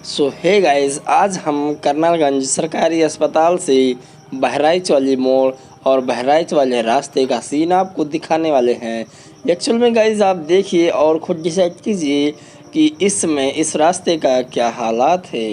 सो hey guys, आज हम कर्नलगंज सरकारी अस्पताल से बहराइच वाली मोड़ और बहराइच वाले रास्ते का सीन आपको दिखाने वाले हैं। एक्चुअल में गाइस आप देखिए और ख़ुद डिसाइड कीजिए कि इसमें इस रास्ते का क्या हालात है।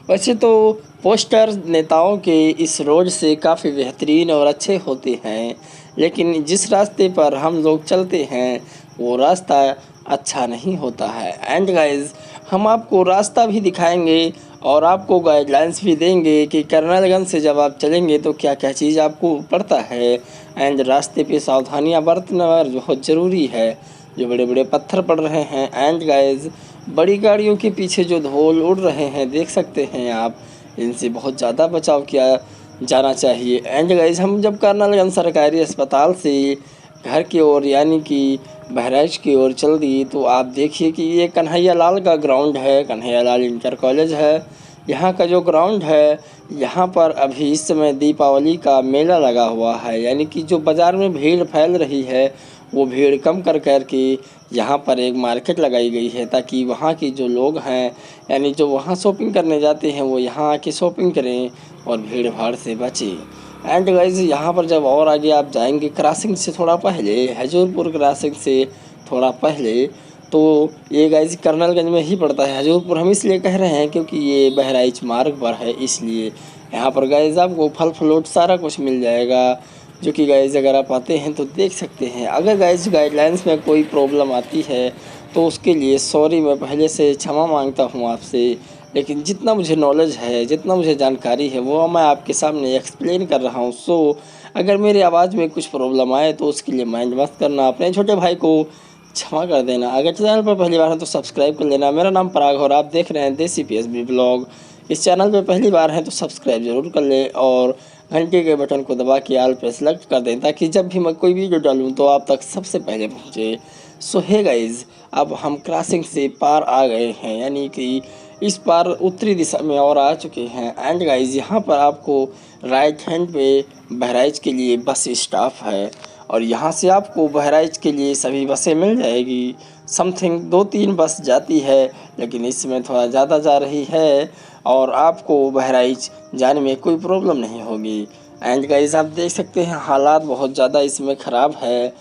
वैसे तो पोस्टर नेताओं के इस रोड से काफ़ी बेहतरीन और अच्छे होते हैं, लेकिन जिस रास्ते पर हम लोग चलते हैं वो रास्ता अच्छा नहीं होता है। एंड गाइस, हम आपको रास्ता भी दिखाएंगे और आपको गाइडलाइंस भी देंगे कि कर्नलगंज से जब आप चलेंगे तो क्या क्या चीज़ आपको पड़ता है। एंड रास्ते पे सावधानियां बरतना बहुत ज़रूरी है। जो बड़े बड़े पत्थर पड़ रहे हैं एंड गाइस, बड़ी गाड़ियों के पीछे जो धूल उड़ रहे हैं देख सकते हैं आप, इनसे बहुत ज़्यादा बचाव किया जाना चाहिए। एंड गाइस, हम जब कर्नलगंज सरकारी अस्पताल से घर की ओर यानी कि बहराइच की ओर चल दी तो आप देखिए कि ये कन्हैया लाल का ग्राउंड है। कन्हैया लाल इंटर कॉलेज है। यहाँ का जो ग्राउंड है, यहाँ पर अभी इस समय दीपावली का मेला लगा हुआ है, यानी कि जो बाज़ार में भीड़ फैल रही है वो भीड़ कम कर के यहाँ पर एक मार्केट लगाई गई है, ताकि वहाँ की जो लोग हैं यानी जो वहाँ शॉपिंग करने जाते हैं वो यहाँ आके शॉपिंग करें और भीड़ भाड़ से बचें। एंड गाइज, यहाँ पर जब और आगे आप जाएंगे क्रॉसिंग से थोड़ा पहले, हजूरपुर क्रॉसिंग से थोड़ा पहले, तो ये गाइज कर्नलगंज में ही पड़ता है। हजूरपुर हम इसलिए कह रहे हैं क्योंकि ये बहराइच मार्ग पर है, इसलिए यहाँ पर गाइज आपको फल फ्रूट सारा कुछ मिल जाएगा, जो कि गाइज अगर आप आते हैं तो देख सकते हैं। अगर गाइज गाइडलाइंस में कोई प्रॉब्लम आती है तो उसके लिए सॉरी, मैं पहले से क्षमा मांगता हूँ आपसे, लेकिन जितना मुझे नॉलेज है, जितना मुझे जानकारी है वो मैं आपके सामने एक्सप्लेन कर रहा हूँ। सो अगर मेरी आवाज़ में कुछ प्रॉब्लम आए तो उसके लिए माइंड मत करना, अपने छोटे भाई को क्षमा कर देना। अगर चैनल पर पहली बार है तो सब्सक्राइब कर लेना। मेरा नाम पराग और आप देख रहे हैं देसी PSB ब्लॉग। इस चैनल पर पहली बार है तो सब्सक्राइब ज़रूर कर ले और घंटे के बटन को दबा के आल पे सेलेक्ट कर दें, ताकि जब भी मैं कोई वीडियो डालूँ तो आप तक सबसे पहले पहुँचे। सो हे गाइज़, अब हम क्रॉसिंग से पार आ गए हैं, यानी कि इस पार उत्तरी दिशा में और आ चुके हैं। एंड गाइज, यहाँ पर आपको राइट हैंड पे बहराइच के लिए बस स्टॉप है और यहाँ से आपको बहराइच के लिए सभी बसें मिल जाएगी। समथिंग 2-3 बस जाती है, लेकिन इसमें थोड़ा ज़्यादा जा रही है और आपको बहराइच जाने में कोई प्रॉब्लम नहीं होगी। एंड गाइज, आप देख सकते हैं हालात बहुत ज़्यादा इसमें ख़राब है।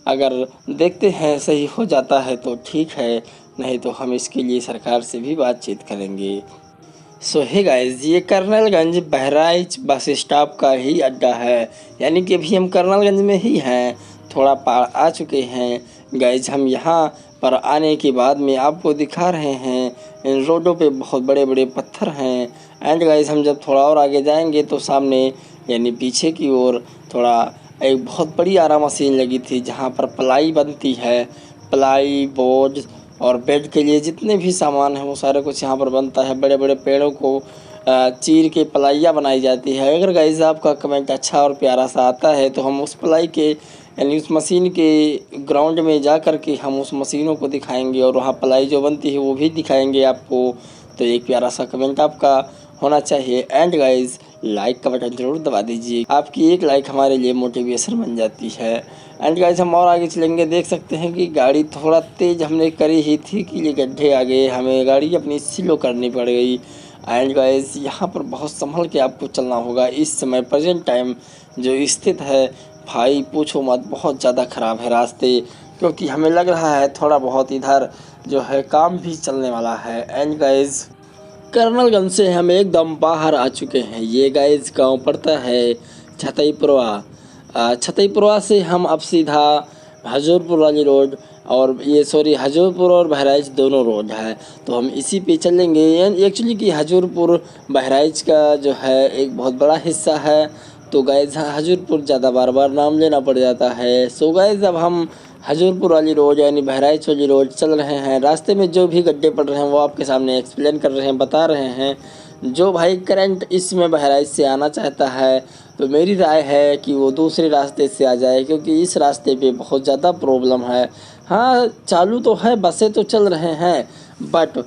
अगर देखते हैं सही हो जाता है तो ठीक है, नहीं तो हम इसके लिए सरकार से भी बातचीत करेंगे। सो हे गाइस, ये कर्नलगंज बहराइच बस स्टॉप का ही अड्डा है, यानी कि अभी हम कर्नलगंज में ही हैं, थोड़ा पार आ चुके हैं। गाइस, हम यहाँ पर आने के बाद में आपको दिखा रहे हैं इन रोडों पे बहुत बड़े बड़े पत्थर हैं। एंड गाइस, हम जब थोड़ा और आगे जाएंगे तो सामने यानी पीछे की ओर थोड़ा एक बहुत बड़ी आरा मशीन लगी थी, जहाँ पर प्लाई बनती है। प्लाई, बोर्ड और बेड के लिए जितने भी सामान हैं वो सारा कुछ यहाँ पर बनता है। बड़े बड़े पेड़ों को चीर के प्लाइयाँ बनाई जाती है। अगर गाइस आपका कमेंट अच्छा और प्यारा सा आता है तो हम उस प्लाई के यानी उस मशीन के ग्राउंड में जा कर के हम उस मशीनों को दिखाएंगे और वहाँ प्लाई जो बनती है वो भी दिखाएंगे आपको। तो एक प्यारा सा कमेंट आपका होना चाहिए। एंड गाइस, लाइक का बटन ज़रूर दबा दीजिए, आपकी एक लाइक हमारे लिए मोटिवेशन बन जाती है। एंड गाइस, हम और आगे चलेंगे, देख सकते हैं कि गाड़ी थोड़ा तेज़ हमने करी ही थी कि ये गड्ढे आ गए, हमें गाड़ी अपनी स्लो करनी पड़ गई। एंड गाइस, यहाँ पर बहुत संभल के आपको चलना होगा। इस समय प्रेजेंट टाइम जो स्थित है भाई पूछो मत, बहुत ज़्यादा ख़राब है रास्ते, क्योंकि हमें लग रहा है थोड़ा बहुत इधर जो है काम भी चलने वाला है। एंड गाइस, कर्नलगंज से हम एकदम बाहर आ चुके हैं। ये गाइस गांव पड़ता है छतईपुरवा। छतईपुरवा से हम अब सीधा हजूरपुर वाली रोड और हजूरपुर और बहराइच दोनों रोड है, तो हम इसी पे चलेंगे। एक्चुअली कि हजूरपुर बहराइच का जो है एक बहुत बड़ा हिस्सा है, तो गाइस हजूरपुर ज़्यादा बार बार नाम लेना पड़ जाता है। सो गाइस, अब हम हजूरपुर वाली रोड यानी बहराइच वाली रोड चल रहे हैं। रास्ते में जो भी गड्ढे पड़ रहे हैं वो आपके सामने एक्सप्लेन कर रहे हैं, बता रहे हैं। जो भाई करंट इसमें बहराइच से आना चाहता है तो मेरी राय है कि वो दूसरे रास्ते से आ जाए, क्योंकि इस रास्ते पे बहुत ज़्यादा प्रॉब्लम है। हाँ, चालू तो है, बसें तो चल रहे हैं, बट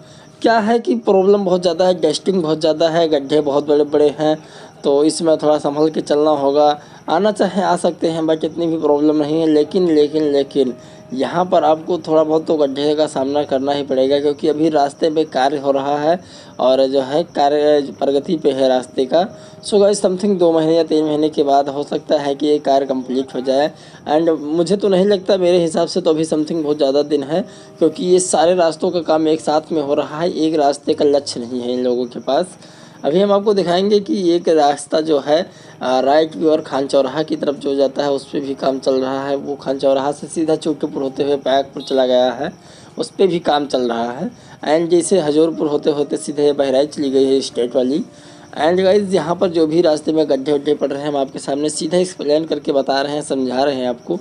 क्या है कि प्रॉब्लम बहुत ज़्यादा है, डस्टिंग बहुत ज़्यादा है, गड्ढे बहुत बड़े बड़े हैं, तो इसमें थोड़ा संभल के चलना होगा। आना चाहे आ सकते हैं, बट इतनी भी प्रॉब्लम नहीं है। लेकिन यहाँ पर आपको थोड़ा बहुत तो गड्ढे का सामना करना ही पड़ेगा, क्योंकि अभी रास्ते पे कार्य हो रहा है और जो है कार्य प्रगति पे है रास्ते का। सो गाइस समथिंग 2 महीने या 3 महीने के बाद हो सकता है कि ये कार्य कंप्लीट हो जाए। एंड मुझे तो नहीं लगता, मेरे हिसाब से तो अभी समथिंग बहुत ज़्यादा दिन है, क्योंकि ये सारे रास्तों का काम एक साथ में हो रहा है, एक रास्ते का लक्ष्य नहीं है इन लोगों के पास। अभी हम आपको दिखाएंगे कि एक रास्ता जो है राइट की ओर खान चौराहा की तरफ जो जाता है उस पर भी काम चल रहा है। वो खान चौराहा से सीधा चौकीपुर होते हुए बैकपुर चला गया है, उस पर भी काम चल रहा है। एंड जैसे हजूरपुर होते होते सीधे बहराइच चली गई है स्टेट वाली। एंड गाइज यहाँ पर जो भी रास्ते में गड्ढे वड्ढे पड़ रहे हैं हम आपके सामने सीधा एक्सप्लेन करके बता रहे हैं, समझा रहे हैं आपको।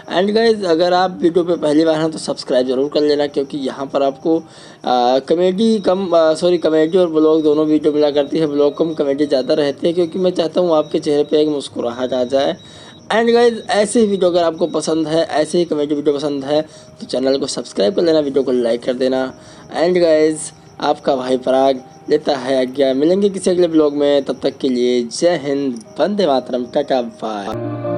एंड गाइज अगर आप वीडियो पे पहली बार हैं तो सब्सक्राइब जरूर कर लेना, क्योंकि यहाँ पर आपको कॉमेडी और ब्लॉग दोनों वीडियो मिला करती है। ब्लॉग कम कॉमेडी ज़्यादा रहती है, क्योंकि मैं चाहता हूँ आपके चेहरे पे एक मुस्कुराहट आ जाए। एंड गाइज ऐसे ही वीडियो अगर आपको पसंद है, ऐसे ही कॉमेडी वीडियो पसंद है तो चैनल को सब्सक्राइब कर लेना, वीडियो को लाइक कर देना। एंड गाइज आपका भाई पराग लेता है आज्ञा, मिलेंगे किसी अगले ब्लॉग में, तब तक के लिए जय हिंद, वंदे मातरम, टाटा बाय।